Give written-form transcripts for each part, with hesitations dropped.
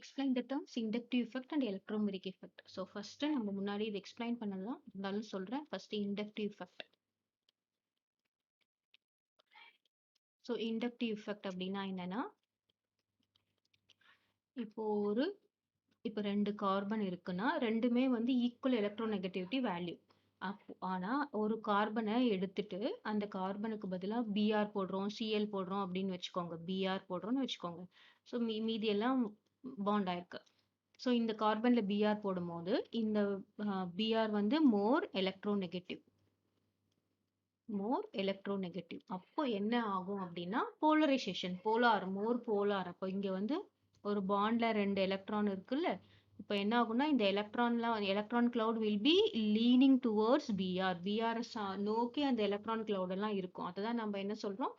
explain the terms inductive effect and electromagnetic effect. So first நம்ம முன்னாடி இது explain பண்ணலாம் இருந்தாலும் சொல்றேன். first inductive effect. So inductive effect அப்படின்னா என்னன்னா இப்போ ரெண்டு கார்பன் இருக்குன்னா ரெண்டுமே வந்து ஈக்குவல் எலக்ட்ரோநெகட்டிவிட்டி வேல்யூ. ஆனா ஒரு கார்பனை எடுத்துட்டு அந்த கார்பனுக்கு பதிலா Br போடுறோம், Cl போடுறோம் அப்படின்னு வச்சுக்கோங்க. Br போடுறோம்னு வச்சுக்கோங்க. ஸோ மீதி எல்லாம் பாண்ட் ஆயிருக்கு. ஸோ இந்த கார்பன்ல Br போடும்போது இந்த Br வந்து மோர் எலக்ட்ரோநெகட்டிவ். அப்போ என்ன ஆகும் அப்படின்னா போலரைசேஷன், மோர் போலார். அப்போ இங்க வந்து ஒரு பாண்ட்ல 2 எலக்ட்ரான் இருக்குல்ல, இப்போ என்ன ஆகும்னா இந்த electron cloud will be leaning towards Br நோக்கி அந்த எலக்ட்ரான் கிளவுட் எல்லாம் இருக்கும். அதுதான் நம்ம என்ன சொல்றோம்,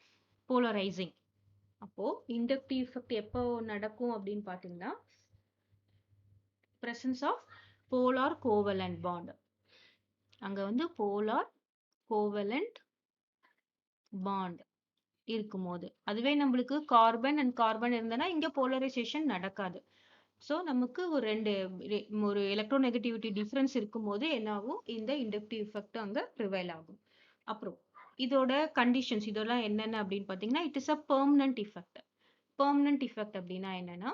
போலரைசிங். அப்போ இண்டக்டிவ் எஃபெக்ட் எப்போ நடக்கும் அப்படின்னு பாத்தீங்கன்னா presence of polar covalent bond. அங்க வந்து polar covalent bond இருக்கும்போது, அதுவே நம்மளுக்கு கார்பன் அண்ட் கார்பன் இருந்தனா இங்க போலரைசேஷன் நடக்காது. ஸோ நமக்கு ஒரு எலக்ட்ரோநெகட்டிவிட்டி டிஃபரன்ஸ் இருக்கும்போது என்ன ஆகும், இந்த இண்டக்டிவ் எஃபெக்ட் அங்க ப்ரிவைல் ஆகும். அப்புறம் இதோட கண்டிஷன்ஸ் இதெல்லாம் என்னென்ன அப்படின்னு பாத்தீங்கன்னா it is a permanent effect. Permanent effect அப்படின்னா என்னன்னா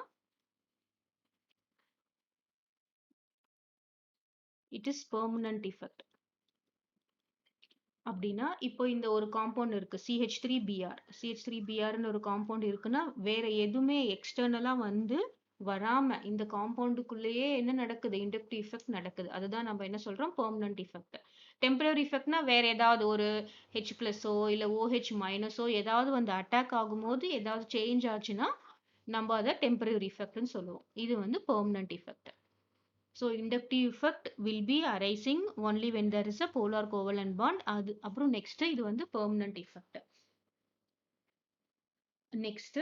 இட் இஸ் பெர்மனன்ட் எஃபெக்ட் அப்படின்னா இப்போ இந்த ஒரு காம்பவுண்ட் இருக்கு CH3Br ஒரு காம்பவுண்ட் இருக்குன்னா வேற எதுவுமே எக்ஸ்டர்னலா வந்து வராம இந்த காம்பவுண்டுக்குள்ளேயே என்ன நடக்குது, இண்டக்டிவ் எஃபெக்ட் நடக்குது. அதுதான் நம்ம என்ன சொல்றோம், பெர்மனன்ட் எஃபெக்ட். டெம்பரரி எஃபெக்ட்னா வேற ஏதாவது ஒரு H+ஓ இல்ல OH- ஏதாவது வந்து அட்டாக் ஆகும்போது ஏதாவது சேஞ்ச் ஆச்சுன்னா நம்ம அதை டெம்பரரி எஃபெக்ட்னு சொல்லுவோம். இது வந்து permanent effect. So inductive effect will be arising only when there is a polar covalent bond. அப்புறம் next இது வந்து permanent effect. Next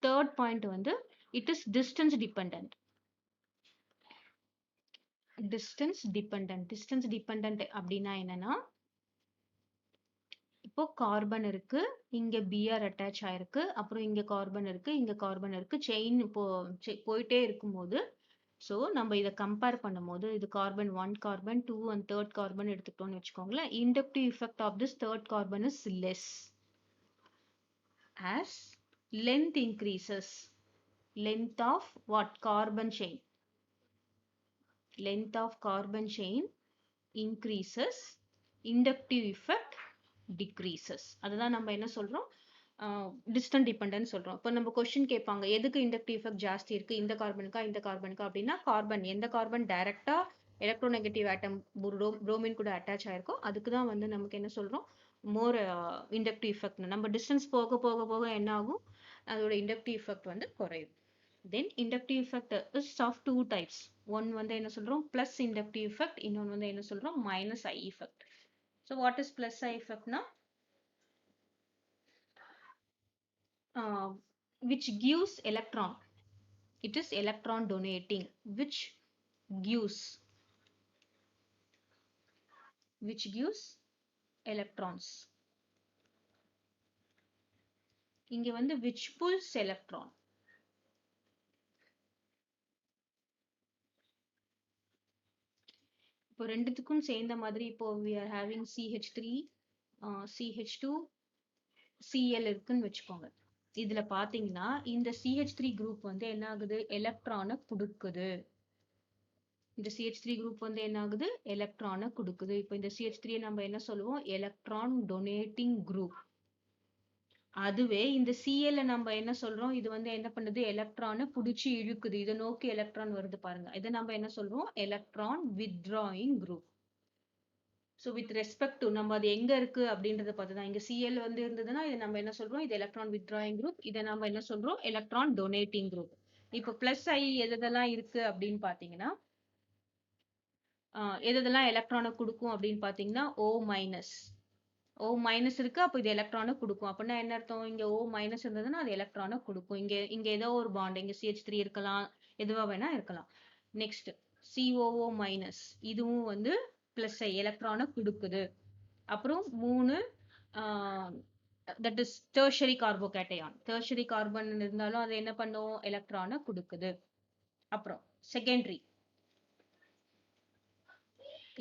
third point வந்து it is distance dependent. Distance dependent அப்படின்னா என்னன்னா இப்போ கார்பன் இருக்கு, இங்க Br அட்டாச் ஆயிருக்கு, அப்புறம் இங்க கார்பன் இருக்கு, செயின் போயிட்டே இருக்கும்போது ஸோ நம்ம இதை கம்பேர் பண்ணும்போது இது carbon 1, carbon 2 and third carbon எடுத்துக்கிட்டோம்னு வச்சுக்கோங்களேன். Inductive effect of this third carbon is less as length increases. Length of what? Carbon chain. Length of carbon chain increases. Inductive effect decreases. அதுதான் நம்ம என்ன சொல்றோம், டிஸ்டன்ட் டிபெண்டன்ட் சொல்றோம். இப்போ நம்ம question கேட்பாங்க எதுக்கு இண்டக்டிவ் எஃபெக்ட் ஜாஸ்தி இருக்கு, இந்த கார்பனுக்கா அப்படின்னா எந்த கார்பன் டைரக்டா எலக்ட்ரோநெகட்டிவ் ஆட்டம் புரோமின் கூட அட்டாச் ஆயிருக்கோ அதுக்கு தான் வந்து நமக்கு என்ன சொல்றோம், மோர் இண்டக்டிவ் எஃபெக்ட். நம்ம டிஸ்டன்ஸ் போக போக போக என்ன ஆகும், அதோட இண்டக்டிவ் எஃபெக்ட் வந்து குறையும். Then inductive effect is of 2 types. One வந்து என்ன சொல்றோம், பிளஸ் இண்டக்டிவ் எஃபெக்ட், இன்னொன்று வந்து என்ன சொல்றோம், minus I effect. So what is plus I எஃபெக்ட்னா which gives electron. It is electron donating, which gives electrons. இங்க வந்து which pulls electron. இப்போ ரெண்டுத்துக்கும் சேர்ந்த மாதிரி இப்போ we are having CH3 CH2 Cl இருக்குன்னு வச்சுக்கோங்க. இதுல பாத்தீங்கன்னா இந்த CH3 குரூப் வந்து என்ன ஆகுது, எலக்ட்ரானை கொடுக்குது. இந்த CH3 குரூப் வந்து என்ன ஆகுது, எலக்ட்ரானை கொடுக்குது. இப்போ இந்த CH3 நம்ம என்ன சொல்லுவோம், எலக்ட்ரான் டொனேட்டிங் குரூப். அதுவே இந்த Cl நம்ம என்ன சொல்றோம், இது வந்து என்ன பண்ணுது, எலக்ட்ரானை புடிச்சு இழுக்குது, இதை நோக்கி எலக்ட்ரான் வருது பாருங்க. இதை நம்ம என்ன சொல்றோம், electron withdrawing group. So with respect to நம்ம அது எங்க இருக்கு அப்படின்றத பார்த்துதான். இங்க Cl வந்து இருந்ததுன்னா இது நம்ம என்ன சொல்றோம், இது எலக்ட்ரான் வித்ட்ராயிங் குரூப். இதை நம்ம என்ன சொல்றோம், எலக்ட்ரான் டொனேட்டிங் குரூப். இப்போ பிளஸ் ஐ எதெல்லாம் இருக்கு அப்படின்னு பாத்தீங்கன்னா எதெல்லாம் எலக்ட்ரானை கொடுக்கும் அப்படின்னு பாத்தீங்கன்னா O மைனஸ் இருக்கு, அப்போ இது எலக்ட்ரானை கொடுக்கும். அப்படின்னா என்ன அர்த்தம், இங்க O மைனஸ் இருந்ததுன்னா அது எலக்ட்ரானை கொடுக்கும். இங்க ஏதோ ஒரு பாண்ட், இங்க CH3 இருக்கலாம், எதுவா வேணா இருக்கலாம். நெக்ஸ்ட் COO மைனஸ், இதுவும் வந்து பிளஸ் எலக்ட்ரானை கொடுக்குது. அப்புறம் 3 that is tertiary கார்போகேட்டையான். Tertiary carbon இருந்தாலும் அது என்ன பண்ணும், எலக்ட்ரானை கொடுக்குது. அப்புறம் செகண்டரி,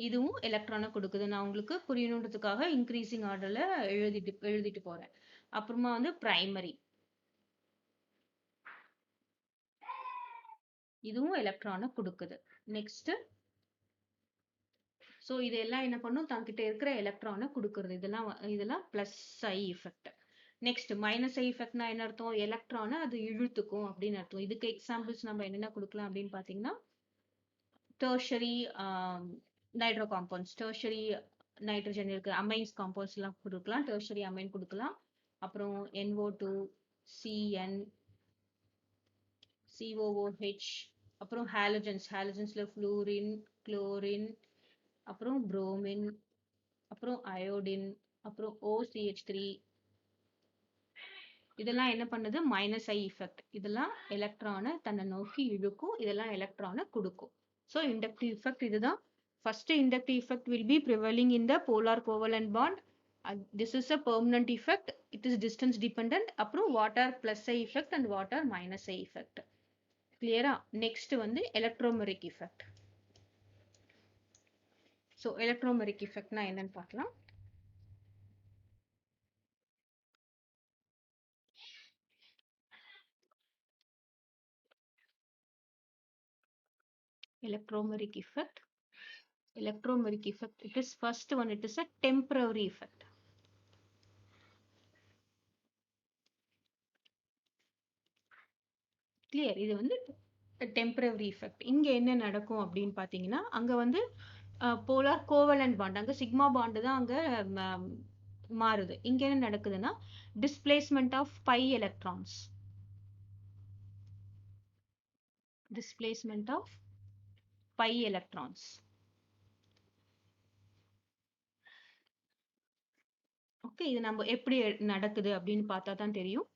இதுவும் எலக்ட்ரானை கொடுக்குது. நான் உங்களுக்கு புரியணுன்றதுக்காக இன்க்ரீசிங் ஆர்டர்ல எழுதிட்டு போறேன். அப்புறமா வந்து பிரைமரி, இதுவும் எலக்ட்ரானை கொடுக்குது. நெக்ஸ்ட், ஸோ இதெல்லாம் என்ன பண்ணும், தங்கிட்ட இருக்கிற எலக்ட்ரானை கொடுக்குறது. இதெல்லாம் plus I effect. Next minus I எஃபெக்ட்னா என்ன அர்த்தம், எலக்ட்ரானை அது இழுத்துக்கும் அப்படின்னு அர்த்தம். இதுக்கு எக்ஸாம்பிள்ஸ் நம்ம என்னென்ன கொடுக்கலாம் அப்படின்னு பார்த்தீங்கன்னா, tertiary nitro compounds, tertiary nitrogen இருக்கு, அமைன்ஸ் காம்பவுண்ட்ஸ் எல்லாம் கொடுக்கலாம், டெர்ஷரி அமைன் கொடுக்கலாம். அப்புறம் NO2, CN, COOH, அப்புறம் ஹாலஜன்ஸ்ல ஃப்ளூரின், குளோரின், அப்புறம் புரோமின், அப்புறம் அயோடின், அப்புறம் OCH3. இதெல்லாம் என்ன பண்ணுது, மைனஸ் ஐ எஃபெக்ட். இதெல்லாம் எலக்ட்ரானை தன்னை நோக்கி இழுக்கும், இதெல்லாம் எலக்ட்ரானை கொடுக்கும். ஸோ இண்டக்டிவ் எஃபெக்ட் இதுதான். First inductive effect will be prevailing in the polar covalent bond. This is a permanent effect. It is distance dependent. அப்புறம் what are plus I effect and what are minus I effect. கிளியரா? Next வந்து electromeric effect. So electromeric எஃபெக்ட்னா என்னன்னு பார்க்கலாம். Electromeric effect. Electromeric effect, it is first one, it is a temporary effect. Clear? இது வந்து temporary effect. இங்க என்ன நடக்கும் அப்படின்னு பாத்தீங்கன்னா, அங்க வந்து போலார் கோவலன்ட் பாண்ட், அங்க சிக்மா பாண்ட் தான் அங்க மாறுது. இங்க என்ன நடக்குதுன்னா, displacement of pi electrons, displacement of pi electrons. Okay, இது நம்ம எப்படி நடக்குது அப்படின்னு பார்த்தா தான் தெரியும்.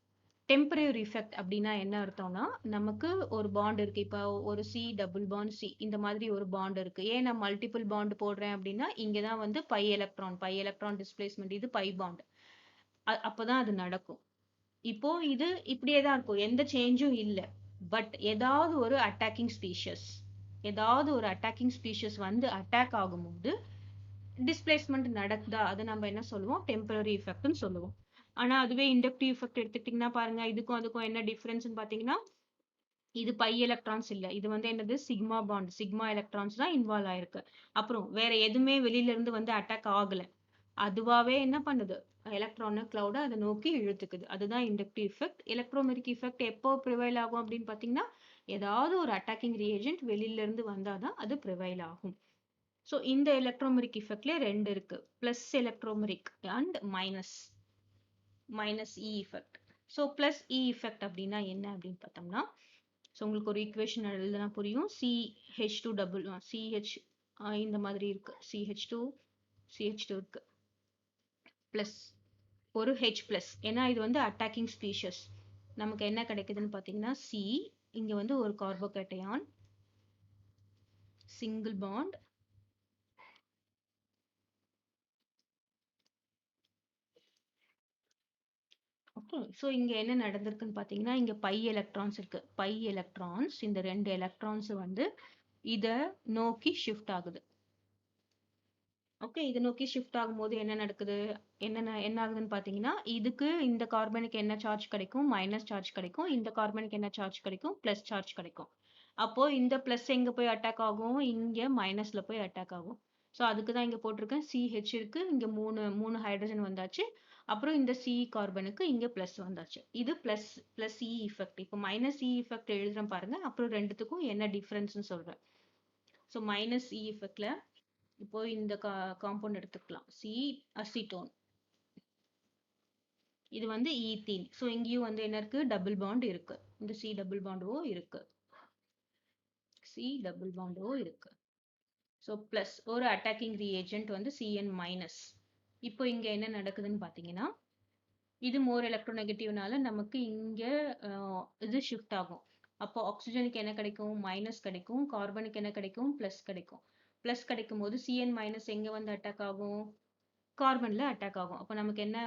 டெம்பரரி எஃபெக்ட் அப்படின்னா என்ன அர்த்தம்னா, நமக்கு ஒரு பாண்ட் இருக்கு. இப்போ ஒரு C டபுள் பாண்ட் C இந்த மாதிரி ஒரு பாண்ட் இருக்கு. ஏன் நான் மல்டிபிள் பாண்ட் போடுறேன் அப்படின்னா, இங்கதான் வந்து பை எலக்ட்ரான் டிஸ்பிளேஸ்மெண்ட், இது பை பாண்ட். அப்பதான் அது நடக்கும். இப்போ இது இப்படியே தான் இருக்கும், எந்த சேஞ்சும் இல்லை. பட் ஏதாவது ஒரு அட்டாக்கிங் ஸ்பீஷஸ் வந்து அட்டாக் ஆகும்போது டிஸ்பிளேஸ்மெண்ட் நடக்குதா, அதை நம்ம என்ன சொல்லுவோம், டெம்பரரி எஃபெக்ட்னு சொல்லுவோம். ஆனா அதுவே இண்டக்டிவ் எஃபெக்ட் எடுத்துக்கிட்டீங்கன்னா பாருங்க, இதுக்கும் அதுக்கும் என்ன டிஃபரன்ஸ்னு பாத்தீங்கன்னா, இது பை எலக்ட்ரான்ஸ் இல்ல, இது வந்து என்னது, சிக்மா பாண்ட், சிக்மா எலக்ட்ரான்ஸ் தான் இன்வால்வ் ஆயிருக்கு. அப்புறம் வேற எதுவுமே வெளியில இருந்து வந்து அட்டாக் ஆகல, அதுவாவே என்ன பண்ணுது, எலக்ட்ரான கிளவுட அதை நோக்கி இழுத்துக்குது. அதுதான் இண்டக்டிவ் எஃபெக்ட். எலக்ட்ரோமெரிக் எஃபெக்ட் எப்போ ப்ரிவைல் ஆகும் அப்படின்னு பாத்தீங்கன்னா, ஏதாவது ஒரு அட்டாக்கிங் ரியேஜென்ட் வெளியில இருந்து வந்தாதான் அது ப்ரிவைல் ஆகும். ஸோ இந்த எலக்ட்ரோமெரிக் எஃபெக்ட்ல ரெண்டு இருக்கு, plus electromeric and minus E effect. So plus E effect அப்படின்னா என்ன அப்படின்னு பார்த்தோம்னா, ஸோ உங்களுக்கு ஒரு ஈக்குவேஷன் எழுதுனா புரியும். CH2 டபுள் CH இந்த மாதிரி இருக்கு, CH2 இருக்கு, பிளஸ் ஒரு H பிளஸ். ஏன்னா இது வந்து அட்டாக்கிங் ஸ்பீஷஸ். நமக்கு என்ன கிடைக்குதுன்னு பார்த்தீங்கன்னா, C இங்க வந்து ஒரு கார்போகேட்டையான், சிங்கிள் பாண்ட், ஓகே. ஸோ இங்க என்ன நடந்திருக்குன்னு பார்த்தீங்கன்னா, இங்க பை எலக்ட்ரான்ஸ் இருக்கு. பை எலக்ட்ரான்ஸ், இந்த ரெண்டு எலக்ட்ரான்ஸ் வந்து இத நோக்கி ஷிஃப்ட் ஆகுது. ஓகே, இதை நோக்கி ஷிஃப்ட் ஆகும்போது என்ன நடக்குது, என்ன ஆகுதுன்னு பார்த்தீங்கன்னா, இதுக்கு இந்த கார்பனுக்கு என்ன சார்ஜ் கிடைக்கும், மைனஸ் சார்ஜ் கிடைக்கும். இந்த கார்பனுக்கு என்ன சார்ஜ் கிடைக்கும், பிளஸ் சார்ஜ் கிடைக்கும். அப்போ இந்த பிளஸ் எங்க போய் அட்டாக் ஆகும், இங்க மைனஸ்ல போய் அட்டாக் ஆகும். ஸோ அதுக்கு தான் இங்க போட்டிருக்கேன், CH இருக்கு, இங்க மூணு ஹைட்ரஜன் வந்தாச்சு. அப்புறம் இந்த C கார்பனுக்கு இங்க பிளஸ் வந்தாச்சு. இது பிளஸ் இ எஃபெக்ட். இப்போ மைனஸ் இ எஃபெக்ட் எழுதுறேன் பாருங்க, அப்புறம் ரெண்டுத்துக்கும் என்ன டிஃபரன்ஸ்னு சொல்றேன். ஸோ மைனஸ் இ எஃபெக்ட்ல இப்போ இந்த காம்பவுண்ட் எடுத்துக்கலாம், C அசிட்டோன், இது வந்து ஈத்தீன். ஸோ இங்கேயும் வந்து என்ன இருக்கு, டபுள் பாண்ட் இருக்கு, இந்த C டபுள் பாண்டோ இருக்கு, இருக்கு. ஸோ பிளஸ் ஒரு அட்டாக்கிங் ரியேஜென்ட் வந்து CN மைனஸ். இப்போ இங்க என்ன நடக்குதுன்னு பாத்தீங்கன்னா, இது மோர் எலக்ட்ரோநெகட்டிவ்னால நமக்கு இங்க இது ஷிஃப்ட் ஆகும். அப்போ ஆக்சிஜனுக்கு என்ன கிடைக்கும், மைனஸ் கிடைக்கும். கார்பனுக்கு என்ன கிடைக்கும், பிளஸ் கிடைக்கும். பிளஸ் கிடைக்கும் போது CN மைனஸ் எங்க வந்து அட்டாக் ஆகும், கார்பன்ல அட்டாக் ஆகும். அப்ப நமக்கு என்ன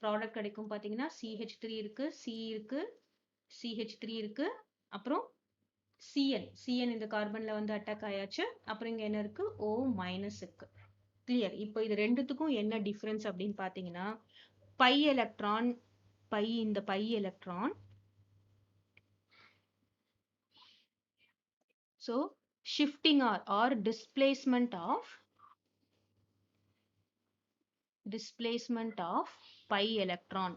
ப்ராடக்ட் கிடைக்கும் பாத்தீங்கன்னா CH3 இருக்கு, C இருக்கு, CH3 இருக்கு, அப்புறம் CN இந்த கார்பன்ல வந்து அட்டாக் ஆயாச்சு. அப்புறம் இங்க என்ன இருக்கு? O மைனஸ் இருக்கு. கிளியர். இப்போ இது ரெண்டுத்துக்கும் என்ன டிஃபரன்ஸ் அப்படின்னு பாத்தீங்கன்னா பை எலக்ட்ரான் இந்த pi electron so shifting or displacement of pi electron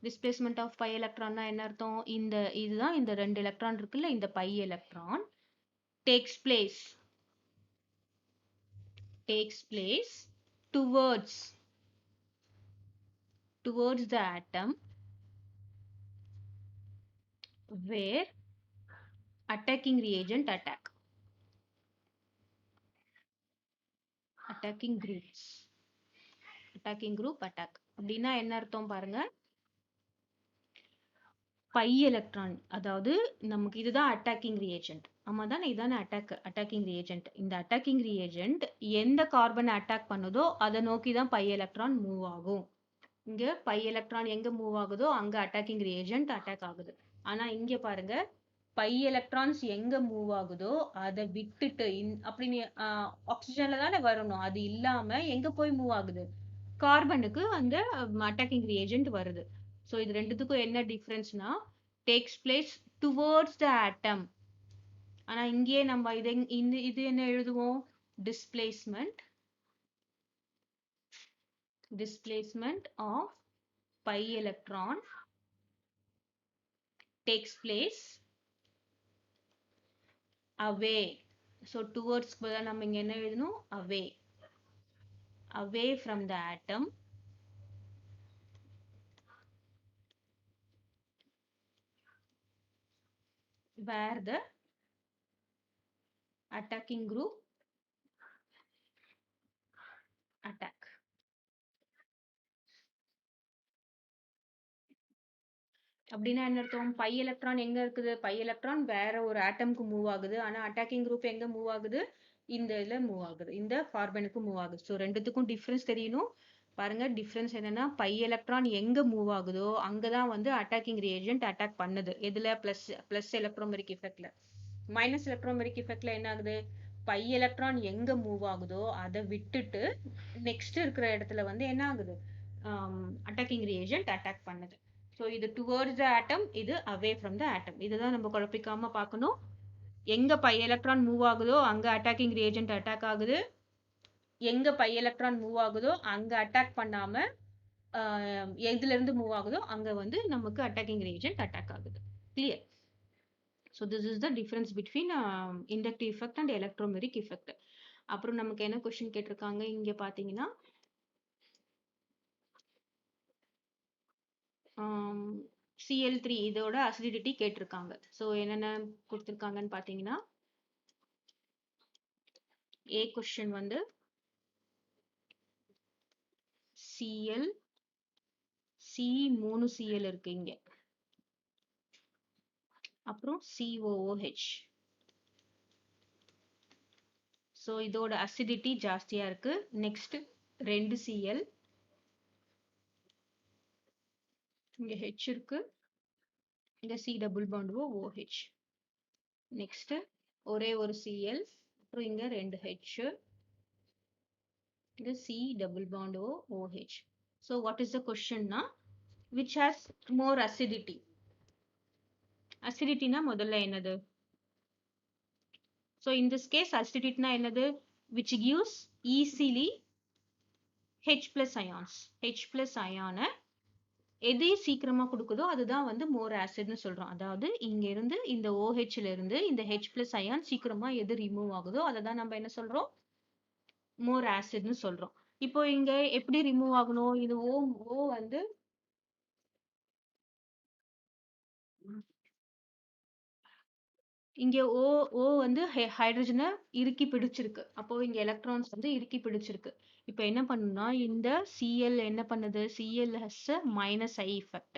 displacement of pi electron னா என்ன அர்த்தம்? இதுதான் இந்த 2 எலக்ட்ரான் இருக்குல்ல, இந்த pi electron takes place towards the atom where attacking reagent attacking group attack. அப்படின்னா என்ன அர்த்தம் பாருங்க, பை எலக்ட்ரான் அதாவது நமக்கு இதுதான் அட்டாக்கிங் ரியேஜென்ட். ஆமா தானே, இதான அட்டாக்கிங் ரியேஜென்ட். இந்த அட்டாக்கிங் ரியேஜென்ட் எந்த கார்பனை அட்டாக் பண்ணுதோ அதை நோக்கி தான் பை எலக்ட்ரான் மூவ் ஆகும். இங்க பை எலக்ட்ரான் எங்க மூவ் ஆகுதோ அங்க அட்டாக்கிங் ரியேஜென்ட் அட்டாக் ஆகுது. ஆனா இங்க பாருங்க, பை எலக்ட்ரான்ஸ் எங்க மூவ் ஆகுதோ அதை விட்டுட்டு அப்படின்னு ஆக்சிஜன்ல தானே வரணும், அது இல்லாம எங்க போய் மூவ் ஆகுது? கார்பனுக்கு அந்த அட்டாக்கிங் ரியேஜென்ட் வருது. ஸோ இது ரெண்டுத்துக்கும் என்ன டிஃபரன்ஸ்னா டேக்ஸ் பிளேஸ் டுவர்ட்ஸ் த ஆட்டம். ஆனா இங்கேயே நம்ம இது என்ன எழுதுவோம்? displacement of pi electron takes place away. So towards பதிலா நம்ம இங்க என்ன எழுதணும்? away from the atom where the attacking group attack. அப்படின்னா என்ன அர்த்தம்? பை எலக்ட்ரான் எங்க இருக்குது? பை எலக்ட்ரான் வேற ஒரு ஆட்டம்க்கு மூவ் ஆகுது. ஆனா அட்டாக்கிங் குரூப் எங்க மூவ் ஆகுது? இந்த இதுல மூவ் ஆகுது, இந்த கார்பனுக்கு மூவ் ஆகுது. ஸோ ரெண்டுத்துக்கும் டிஃபரன்ஸ் தெரியணும். பாருங்க, டிஃபரன்ஸ் என்னன்னா பை எலக்ட்ரான் எங்க மூவ் ஆகுதோ அங்கதான் வந்து அட்டாக்கிங் ரியேஜென்ட் அட்டாக் பண்ணுது. எதுல? பிளஸ் எலக்ட்ரோமெரிக் எஃபெக்ட்ல. மைனஸ் எலக்ட்ரோமெரிக் எஃபெக்ட்ல என்ன ஆகுது? பை எலக்ட்ரான் எங்க மூவ் ஆகுதோ அதை விட்டுட்டு நெக்ஸ்ட் இருக்கிற இடத்துல வந்து என்ன ஆகுது? அட்டாக்கிங் ரியேஜென்ட் அட்டாக் பண்ணுது. ஸோ இது டுவர்ட்ஸ் த ஆட்டம், இது அவே ஃப்ரம் த ஆட்டம். இதுதான் நம்ம குழப்பிக்காம பார்க்கணும். எங்க பை எலக்ட்ரான் மூவ் ஆகுதோ அங்க அட்டாக்கிங் ரியேஜென்ட் அட்டாக் ஆகுது. எங்க பை எலக்ட்ரான் மூவ் ஆகுதோ அங்க அட்டாக் பண்ணாம எதுல இருந்து மூவ் ஆகுதோ அங்க வந்து நமக்கு அட்டாக்கிங் ரியேஜென்ட் அட்டாக் ஆகுது. Clear? So this is the difference between inductive effect and electromeric effect. அப்புறம் நமக்கு என்ன கொஸ்டின் கேட்டிருக்காங்க இங்க பாத்தீங்கன்னா, Cl3 இதோட அசிடிட்டி கேட்டிருக்காங்க. ஸோ என்னென்ன கொடுத்துருக்காங்கன்னு பாத்தீங்கன்னா, A கொஸ்டின் வந்து Cl, C 3 Cl இருக்கு இங்க, அப்புறம் COOH. ஸோ இதோட அசிடிட்டி ஜாஸ்தியா இருக்கு. நெக்ஸ்ட் 2 Cl, இங்க H இருக்கு, இங்க C double bond OH. Next ஒரே ஒரு Cl, அப்புறம் இங்க 2 H, இங்க C double bond OH. So what is the question na? Which has more acidity? Acidity na முதல்ல என்னது? So in this case acidity na என்னது? Which gives easily H plus ions. H plus ion எது சீக்கிரமா கொடுக்குதோ அதுதான் வந்து more acid னு சொல்றோம். அதாவது இங்க இருந்து இந்த OH ல இருந்து இந்த H plus ion சீக்கிரமா எது ரிமூவ் ஆகுதோ அதை தான் நம்ம என்ன சொல்றோம்? more acid னு சொல்றோம். இப்போ இங்க எப்படி ரிமூவ் ஆகணும்? இது O வந்து இங்க O வந்து ஹைட்ரஜனை இறுக்கி பிடிச்சிருக்கு. அப்போ இங்க எலக்ட்ரான்ஸ் வந்து இறுக்கி பிடிச்சிருக்கு. இப்போ என்ன பண்ணுனா இந்த Cl என்ன பண்ணுது? Cl has a minus I effect.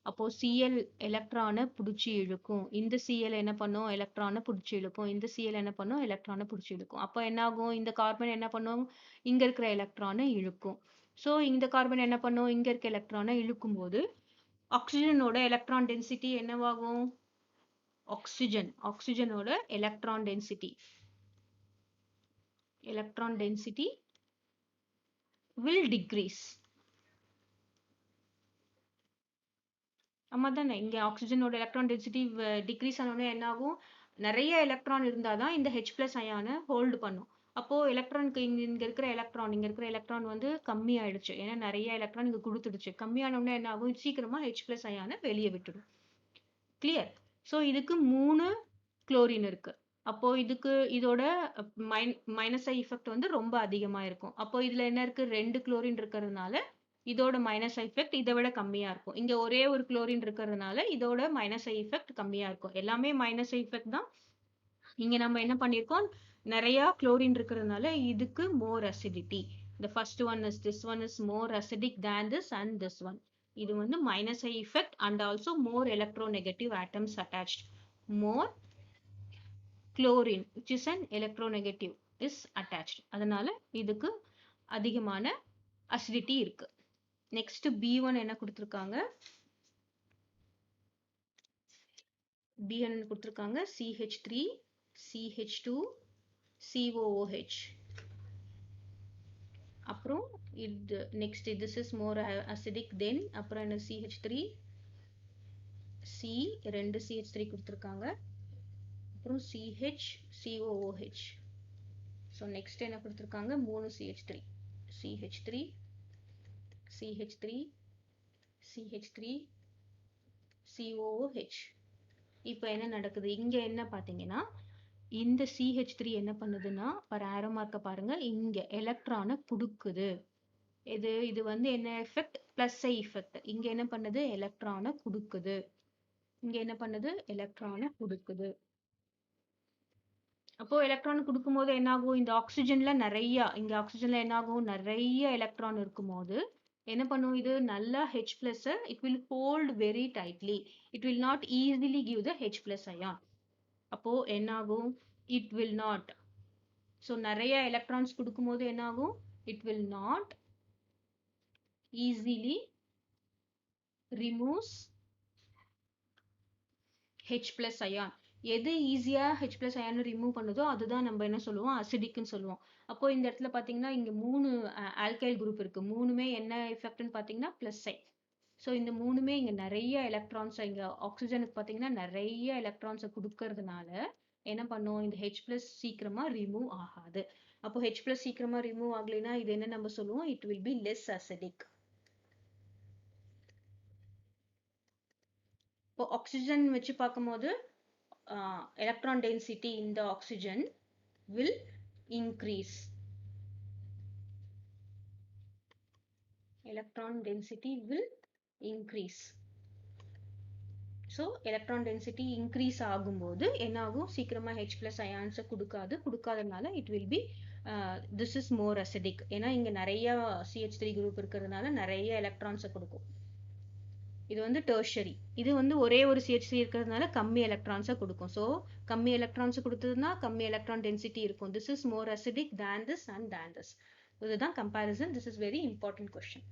அப்போ Cl எலக்ட்ரானை பிடிச்சி இழுக்கும். இந்த Cl என்ன பண்ணும்? எலக்ட்ரானை பிடிச்சி இழுக்கும். இந்த Cl என்ன பண்ணும்? எலக்ட்ரானை பிடிச்சி இழுக்கும். அப்போ என்ன ஆகும்? இந்த கார்பன் என்ன பண்ணும்? இங்க இருக்கிற எலக்ட்ரானை இழுக்கும். ஸோ இந்த கார்பன் என்ன பண்ணும்? இங்க இருக்க எலக்ட்ரானை இழுக்கும் போது ஆக்சிஜனோட எலக்ட்ரான் டென்சிட்டி என்னவாகும்? ஆக்சிஜனோட எலக்ட்ரான் டென்சிட்டி will decrease. ஆமா தானே, இங்க ஆக்சிஜனோட எலக்ட்ரான் டென்சிட்டி டிக்ரீஸ் ஆனோடனே என்ன ஆகும்? நிறைய எலக்ட்ரான் இருந்தாதான் இந்த H+ அயானை ஹோல்டு பண்ணும். அப்போ எலக்ட்ரானுக்கு இங்க இருக்கிற எலக்ட்ரான் வந்து கம்மி ஆயிடுச்சு. ஏன்னா நிறைய எலக்ட்ரான் இங்க கொடுத்துடுச்சு. கம்மியானோடனே என்ன ஆகும்? சீக்கிரமா H+ அயானை வெளியே விட்டுடும். கிளியர்? ஸோ இதுக்கு 3 குளோரின் இருக்கு. அப்போ இதுக்கு இதோட மைனஸ் ஐ எஃபெக்ட் வந்து ரொம்ப அதிகமா இருக்கும். அப்போ இதுல என்ன இருக்கு? 2 குளோரின் இருக்கிறதுனால இதோட மைனஸ் ஐ எஃபெக்ட் இதை விட கம்மியா இருக்கும். இங்க ஒரே ஒரு குளோரின் இருக்கிறதுனால இதோட மைனஸ் ஐ எஃபெக்ட் கம்மியா இருக்கும். எல்லாமே மைனஸ் ஐ எஃபெக்ட் தான். இங்க நம்ம என்ன பண்ணிருக்கோம்? நிறைய குளோரின் இருக்கிறதுனால இதுக்கு மோர் acidity. The first one is this one is more acidic than this and this one. இது வந்து minus I effect and also more electronegative atoms attached. More chlorine which is an electronegative is attached. அதனால இதுக்கு அதிகமான acidity இருக்கு. Next B1 என்ன கொடுத்திருக்காங்க? B1 கொடுத்திருக்காங்க CH3 CH2 COOH. அப்புறம் இது next this is more acidic then அப்புறம் என்ன? CH3 C 2 CH3 கொடுத்திருக்காங்க. அப்புறம் CH COOH. ஸோ நெக்ஸ்ட் என்ன கொடுத்திருக்காங்க? 3 CH3 CH3 CH3 CH3 COOH. இப்போ என்ன நடக்குது? இங்க என்ன பாத்தீங்கன்னா இந்த CH3 என்ன பண்ணுதுன்னா ஆரோ மார்க்க பாருங்க, இங்க எலக்ட்ரானை கொடுக்குது. இது வந்து என்ன எஃபெக்ட்? Plus I effect. இங்க என்ன பண்ணுது? எலக்ட்ரானை கொடுக்குது. இங்க என்ன பண்ணுது? எலக்ட்ரானை கொடுக்குது. அப்போ எலக்ட்ரான் கொடுக்கும் போது என்ன ஆகும்? இந்த ஆக்சிஜன்ல இங்க ஆக்சிஜன்ல என்ன ஆகும்? நிறைய எலக்ட்ரான் இருக்கும் போது என்ன பண்ணும்? இது நல்லா H+ it will hold very tightly. It will not easily give the H+ ion. அப்போ என்ன ஆகும்? It will not. So நிறைய எலக்ட்ரான்ஸ் கொடுக்கும் போது என்ன ஆகும்? It will not easily removes H+ ion. எது ஈஸியா H+ ion ரிமூவ் பண்ணுதோ அதுதான் நம்ம என்ன சொல்லுவோம்? அசிடிக்னு சொல்லுவோம். அப்போ இந்த இடத்துல பாத்தீங்கன்னா இங்க 3 ஆல்கைல் குரூப் இருக்கு. மூணுமே என்ன எஃபெக்ட்னு பாத்தீங்கன்னா பிளஸ் ஐ. ஸோ இந்த மூணுமே இங்க நிறைய எலக்ட்ரான்ஸ், இங்க ஆக்சிஜனுக்கு பாத்தீங்கன்னா நிறைய எலக்ட்ரான்ஸை கொடுக்கறதுனால என்ன பண்ணும்? இந்த H+ சீக்கிரமா ரிமூவ் ஆகாது. அப்போ H+ சீக்கிரமா ரிமூவ் ஆகலைன்னா இது என்ன நம்ம சொல்லுவோம்? It will be less acidic. இப்போ ஆக்சிஜன் வச்சு பார்க்கும்போது electron density in the oxygen will increase. Electron density will increase. So electron density increase ஆகும்போது என்ன ஆகும்? சீக்கிரமா H+ ions கொடுக்காதனால it will be this is more acidic. ஏன்னா இங்க நிறைய CH3 குரூப் இருக்கிறதுனால நிறைய எலக்ட்ரான்ஸை கொடுக்கும். இது வந்து டெர்ஷரி. இது வந்து ஒரே ஒரு CH3 இருக்கிறதுனால கம்மி எலக்ட்ரான்ஸை கொடுக்கும். ஸோ கம்மி எலக்ட்ரான்ஸ் கொடுத்ததுன்னா கம்மி எலக்ட்ரான் டென்சிட்டி இருக்கும். This is more acidic than this and than this. இதுதான் comparison. This is very important question.